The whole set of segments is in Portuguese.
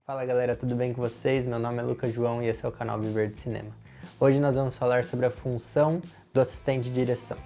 Fala galera, tudo bem com vocês? Meu nome é Lucas João e esse é o canal Viver de Cinema. Hoje nós vamos falar sobre a função do assistente de direção.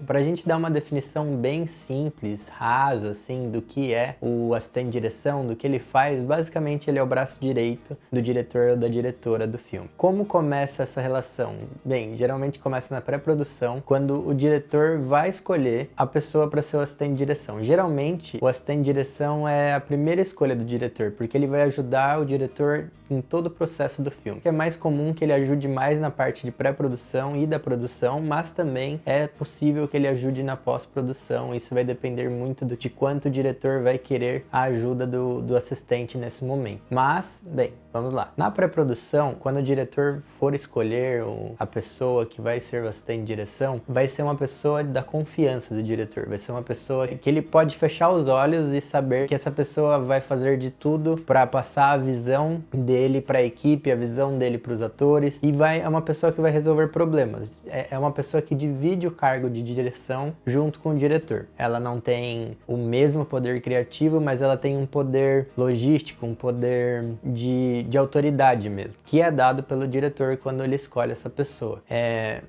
Para a gente dar uma definição bem simples, rasa, assim, do que é o assistente de direção, do que ele faz, basicamente ele é o braço direito do diretor ou da diretora do filme. Como começa essa relação? Bem, geralmente começa na pré-produção, quando o diretor vai escolher a pessoa para ser o assistente de direção. Geralmente, o assistente de direção é a primeira escolha do diretor, porque ele vai ajudar o diretor em todo o processo do filme. É mais comum que ele ajude mais na parte de pré-produção e da produção, mas também é possível que ele ajude na pós-produção. Isso vai depender muito de quanto o diretor vai querer a ajuda do assistente nesse momento. Mas, bem, vamos lá. Na pré-produção, quando o diretor for escolher a pessoa que vai ser o assistente de direção, vai ser uma pessoa da confiança do diretor. Vai ser uma pessoa que ele pode fechar os olhos e saber que essa pessoa vai fazer de tudo para passar a visão dele para a equipe, a visão dele para os atores, e é uma pessoa que vai resolver problemas. É uma pessoa que divide o cargo de direção junto com o diretor. Ela não tem o mesmo poder criativo, mas ela tem um poder logístico, um poder de autoridade mesmo, que é dado pelo diretor quando ele escolhe essa pessoa.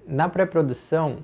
Na pré-produção,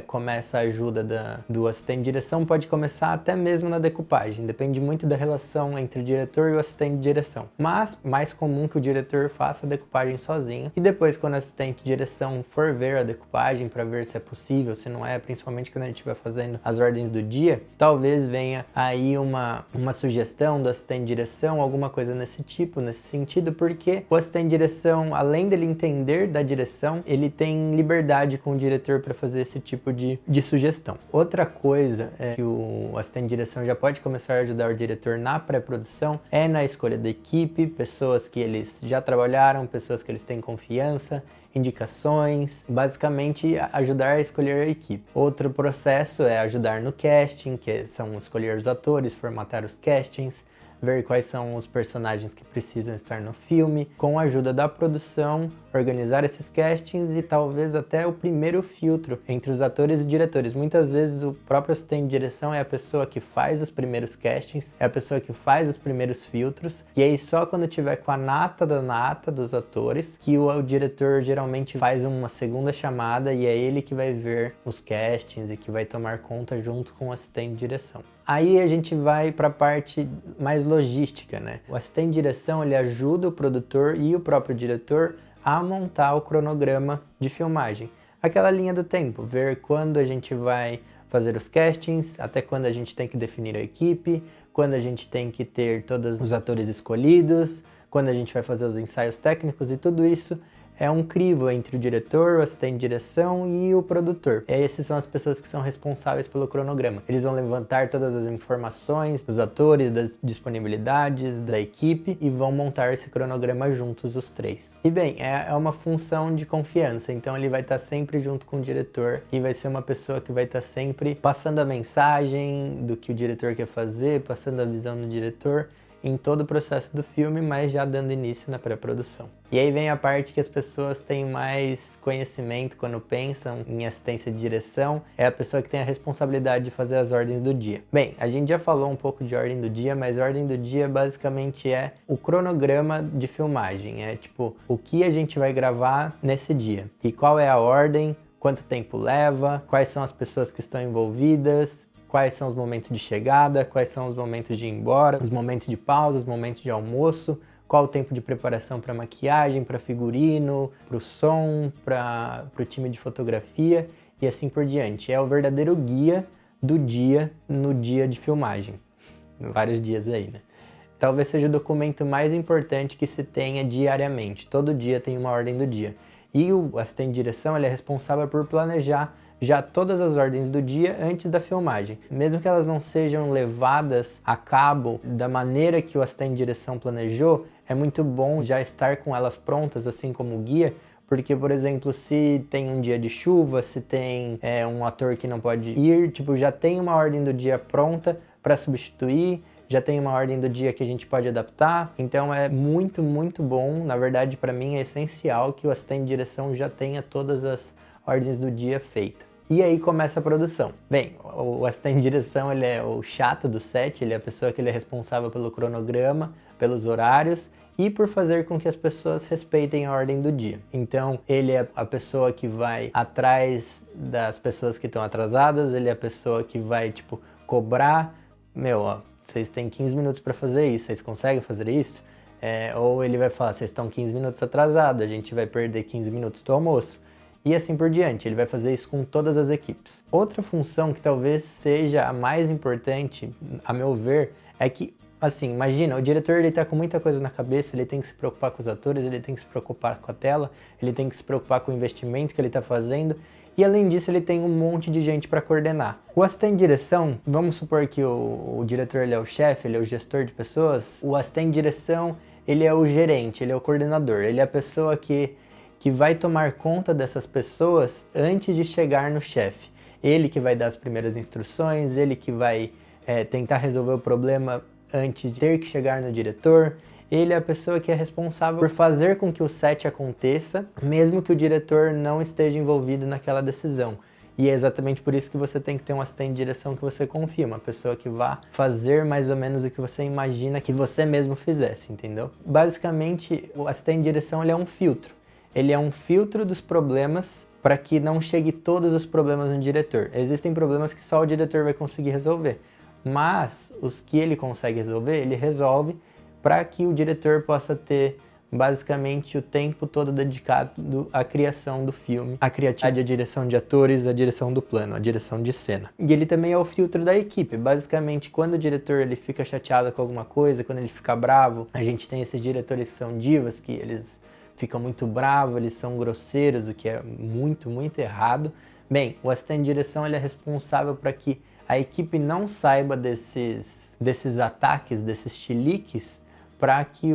começa a ajuda do assistente de direção, pode começar até mesmo na decupagem, depende muito da relação entre o diretor e o assistente de direção. Mas, mais comum que o diretor faça a decupagem sozinho, e depois quando o assistente de direção for ver a decupagem para ver se é possível, se não é, principalmente quando a gente estiver fazendo as ordens do dia, talvez venha aí uma sugestão do assistente de direção, alguma coisa nesse tipo, nesse sentido, porque o assistente de direção, além dele entender da direção, ele tem liberdade com o diretor para fazer esse tipo de sugestão. Outra coisa que o assistente de direção já pode começar a ajudar o diretor na pré-produção é na escolha da equipe, pessoas que eles já trabalharam, pessoas que eles têm confiança, indicações, basicamente ajudar a escolher a equipe. Outro processo é ajudar no casting, que são escolher os atores, formatar os castings, ver quais são os personagens que precisam estar no filme, com a ajuda da produção, organizar esses castings e talvez até o primeiro filtro entre os atores e diretores. Muitas vezes o próprio assistente de direção é a pessoa que faz os primeiros castings, é a pessoa que faz os primeiros filtros, e aí só quando tiver com a nata da nata dos atores que o diretor geralmente faz uma segunda chamada e é ele que vai ver os castings e que vai tomar conta junto com o assistente de direção. Aí a gente vai para a parte mais logística, né? O assistente de direção, ele ajuda o produtor e o próprio diretor a montar o cronograma de filmagem. Aquela linha do tempo, ver quando a gente vai fazer os castings, até quando a gente tem que definir a equipe, quando a gente tem que ter todos os atores escolhidos, quando a gente vai fazer os ensaios técnicos, e tudo isso é um crivo entre o diretor, o assistente de direção e o produtor. E essas são as pessoas que são responsáveis pelo cronograma. Eles vão levantar todas as informações dos atores, das disponibilidades da equipe e vão montar esse cronograma juntos os três. E bem, é uma função de confiança, então ele vai estar sempre junto com o diretor e vai ser uma pessoa que vai estar sempre passando a mensagem do que o diretor quer fazer, passando a visão do diretor em todo o processo do filme, mas já dando início na pré-produção. E aí vem a parte que as pessoas têm mais conhecimento quando pensam em assistência de direção, é a pessoa que tem a responsabilidade de fazer as ordens do dia. Bem, a gente já falou um pouco de ordem do dia, mas a ordem do dia basicamente é o cronograma de filmagem, é tipo o que a gente vai gravar nesse dia e qual é a ordem, quanto tempo leva, quais são as pessoas que estão envolvidas, quais são os momentos de chegada, quais são os momentos de ir embora, os momentos de pausa, os momentos de almoço, qual o tempo de preparação para maquiagem, para figurino, para o som, para o time de fotografia e assim por diante. É o verdadeiro guia do dia no dia de filmagem. Vários dias aí, né? Talvez seja o documento mais importante que se tenha diariamente. Todo dia tem uma ordem do dia. E o assistente de direção, ele é responsável por planejar já todas as ordens do dia antes da filmagem. Mesmo que elas não sejam levadas a cabo da maneira que o assistente de direção planejou, é muito bom já estar com elas prontas, assim como o guia, porque, por exemplo, se tem um dia de chuva, se tem um ator que não pode ir, já tem uma ordem do dia pronta para substituir, já tem uma ordem do dia que a gente pode adaptar, então é muito, muito bom. Na verdade, para mim é essencial que o assistente de direção já tenha todas as ordens do dia feita. E aí começa a produção. Bem, o assistente de direção, ele é o chato do set, ele é a pessoa que ele é responsável pelo cronograma, pelos horários e por fazer com que as pessoas respeitem a ordem do dia. Então, ele é a pessoa que vai atrás das pessoas que estão atrasadas, ele é a pessoa que vai, tipo, cobrar, vocês têm 15 minutos para fazer isso, vocês conseguem fazer isso? Ou ele vai falar, vocês estão 15 minutos atrasados, a gente vai perder 15 minutos do almoço. E assim por diante, ele vai fazer isso com todas as equipes. Outra função que talvez seja a mais importante, a meu ver, é que, assim, imagina, o diretor ele tá com muita coisa na cabeça, ele tem que se preocupar com os atores, ele tem que se preocupar com a tela, ele tem que se preocupar com o investimento que ele está fazendo, e além disso ele tem um monte de gente para coordenar. O assistente de direção, vamos supor que o diretor ele é o chefe, ele é o gestor de pessoas, o assistente de direção ele é o gerente, ele é o coordenador, ele é a pessoa que vai tomar conta dessas pessoas antes de chegar no chefe. Ele que vai dar as primeiras instruções, ele que vai tentar resolver o problema antes de ter que chegar no diretor. Ele é a pessoa que é responsável por fazer com que o set aconteça, mesmo que o diretor não esteja envolvido naquela decisão. E é exatamente por isso que você tem que ter um assistente de direção que você confia, uma pessoa que vá fazer mais ou menos o que você imagina que você mesmo fizesse, entendeu? Basicamente, o assistente de direção ele é um filtro. Ele é um filtro dos problemas para que não chegue todos os problemas no diretor. Existem problemas que só o diretor vai conseguir resolver, mas os que ele consegue resolver, ele resolve para que o diretor possa ter basicamente o tempo todo dedicado à criação do filme, à criatividade, à direção de atores, à direção do plano, à direção de cena. E ele também é o filtro da equipe. Basicamente, quando o diretor ele fica chateado com alguma coisa, quando ele fica bravo, a gente tem esses diretores que são divas, que eles ficam muito bravos, eles são grosseiros, o que é muito, muito errado. Bem, o assistente de direção ele é responsável para que a equipe não saiba desses ataques, desses chiliques, para que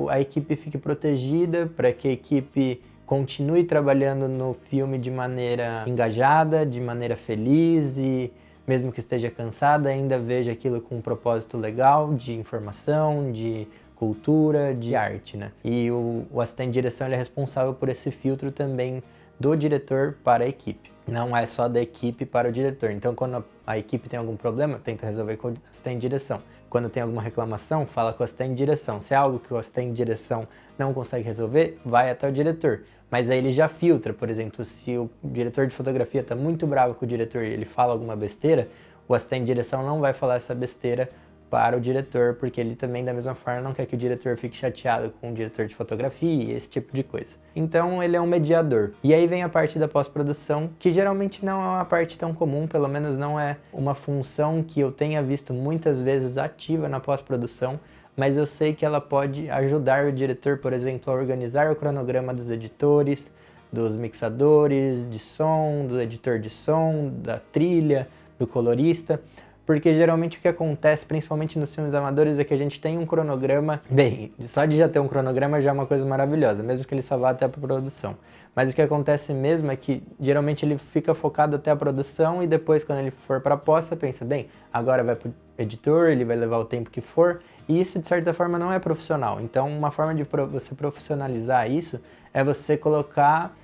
a equipe fique protegida, para que a equipe continue trabalhando no filme de maneira engajada, de maneira feliz e mesmo que esteja cansada, ainda veja aquilo com um propósito legal de informação, de cultura, de arte, né? E o assistente de direção ele é responsável por esse filtro também do diretor para a equipe. Não é só da equipe para o diretor. Então, quando a equipe tem algum problema, tenta resolver com o assistente de direção. Quando tem alguma reclamação, fala com o assistente de direção. Se é algo que o assistente de direção não consegue resolver, vai até o diretor. Mas aí ele já filtra, por exemplo, se o diretor de fotografia está muito bravo com o diretor e ele fala alguma besteira, o assistente de direção não vai falar essa besteira para o diretor, porque ele também, da mesma forma, não quer que o diretor fique chateado com o diretor de fotografia e esse tipo de coisa. Então, ele é um mediador. E aí vem a parte da pós-produção, que geralmente não é uma parte tão comum, pelo menos não é uma função que eu tenha visto muitas vezes ativa na pós-produção, mas eu sei que ela pode ajudar o diretor, por exemplo, a organizar o cronograma dos editores, dos mixadores de som, do editor de som, da trilha, do colorista. Porque geralmente o que acontece, principalmente nos filmes amadores, é que a gente tem um cronograma... Bem, só de já ter um cronograma já é uma coisa maravilhosa, mesmo que ele só vá até a produção. Mas o que acontece mesmo é que geralmente ele fica focado até a produção e depois quando ele for para a pós, você pensa, bem, agora vai para o editor, ele vai levar o tempo que for, e isso de certa forma não é profissional. Então uma forma de você profissionalizar isso é você colocar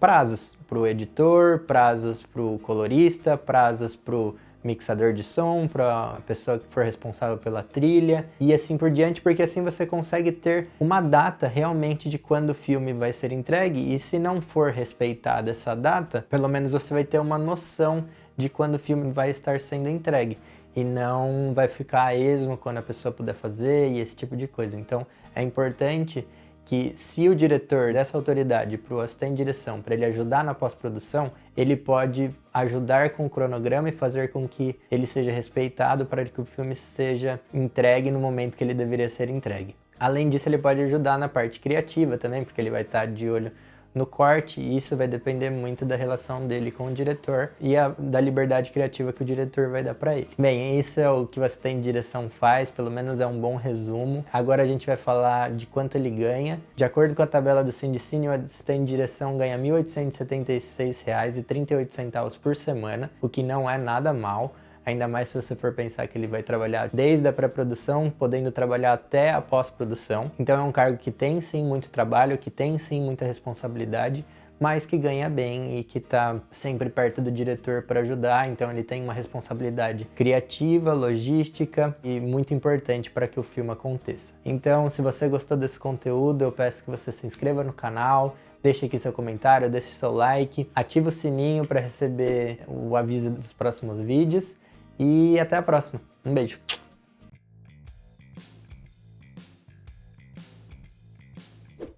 prazos para o editor, prazos para o colorista, prazos para o mixador de som, para a pessoa que for responsável pela trilha e assim por diante, porque assim você consegue ter uma data realmente de quando o filme vai ser entregue e se não for respeitada essa data, pelo menos você vai ter uma noção de quando o filme vai estar sendo entregue e não vai ficar a esmo quando a pessoa puder fazer e esse tipo de coisa. Então é importante que se o diretor dessa autoridade para o assistente de direção, para ele ajudar na pós-produção, ele pode ajudar com o cronograma e fazer com que ele seja respeitado para que o filme seja entregue no momento que ele deveria ser entregue. Além disso, ele pode ajudar na parte criativa também, porque ele vai estar de olho no corte e isso vai depender muito da relação dele com o diretor e da liberdade criativa que o diretor vai dar para ele. Bem, isso é o que o assistente de direção faz, pelo menos é um bom resumo. Agora a gente vai falar de quanto ele ganha. De acordo com a tabela do Cine, o assistente de direção ganha R$ 1.876,38 por semana, o que não é nada mal. Ainda mais se você for pensar que ele vai trabalhar desde a pré-produção, podendo trabalhar até a pós-produção. Então é um cargo que tem sim muito trabalho, que tem sim muita responsabilidade, mas que ganha bem e que tá sempre perto do diretor para ajudar, então ele tem uma responsabilidade criativa, logística e muito importante para que o filme aconteça. Então, se você gostou desse conteúdo, eu peço que você se inscreva no canal, deixe aqui seu comentário, deixe seu like, ative o sininho para receber o aviso dos próximos vídeos e até a próxima. Um beijo!